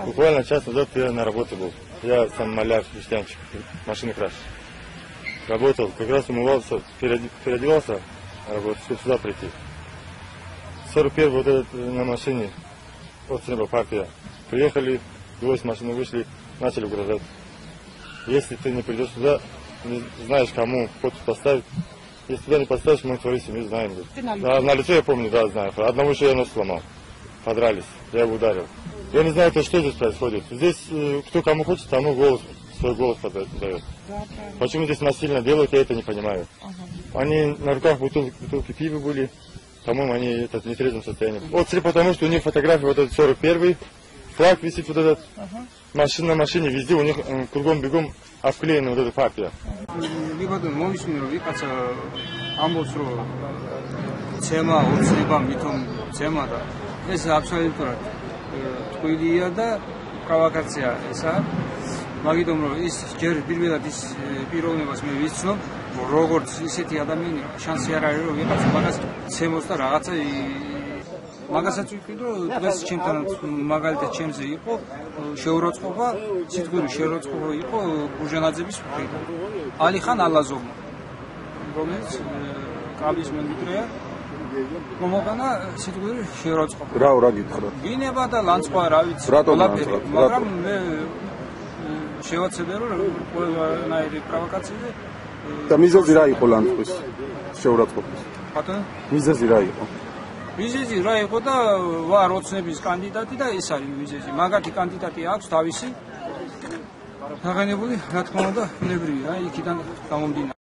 Буквально час назад я на работе был. Я сам маляр, крестьянчик, машины краш. Работал, как раз умывался, переодевался работать, чтобы сюда прийти. 41 вот этот на машине, вот с неба партия. Приехали, двое с машины вышли, начали угрожать. Если ты не придешь сюда, не знаешь, кому подпись поставить. Если туда не поставишь, мы твою семью знаем. На лицо я помню, да, знаю. Одному еще я нос сломал. Подрались, я его ударил. Я не знаю, что здесь происходит. Здесь кто кому хочет, тому свой голос дает. Почему здесь насильно делают, я это не понимаю. Они на руках бутылки пива были, по-моему, они в нетрезвом состоянии. Вот потому, что у них фотография, вот этот 41-й, флаг висит, вот этот, машина на машине, везде у них кругом-бегом обклеена вот эта партия. ეს აბსოლუტურად ტყუილია და პროვოკაცია ესა. მაგიტომ რომ ის ჯერ პირველად ის პიროვნებას მე ვიცნობ, როგორც ისეთი ადამიანი შანსი არ არის რომ ვიღაცა მაგას ცემოს და რაღაცა მაგასაც ვიტყვი რომ დღეს ჩემთან მაგალითად ჩემზე იყო შეურაცხყოფა, სიტყვიერი შეურაცხყოფა იყო ბურჟანაძების მხრიდან. ალიხან ალაზოვმა, რომელიც კაბის მემკვიდრეა. მომოგანა სიტყვიერი შეურაცხყოფა. რა გითხრა? გინება და ლანცვა რა ვიცი, ყველაფერი, მაგრამ მე შევაცებე რომ ყველანაირი პროვოკაციაზე და მიზეზი რა იყო ლანცვის შეურაცხყოფის? ბატონო? მიზეზი რა იყო? მიზეზი რა იყო და ვარ ოცნების კანდიდატი და ეს არის მიზეზი. მაგათი კანდიდატი აქვს თავისი. აღენებული, რა თქმა უნდა, ბუნებრივია, იქიდან გამომდინარე.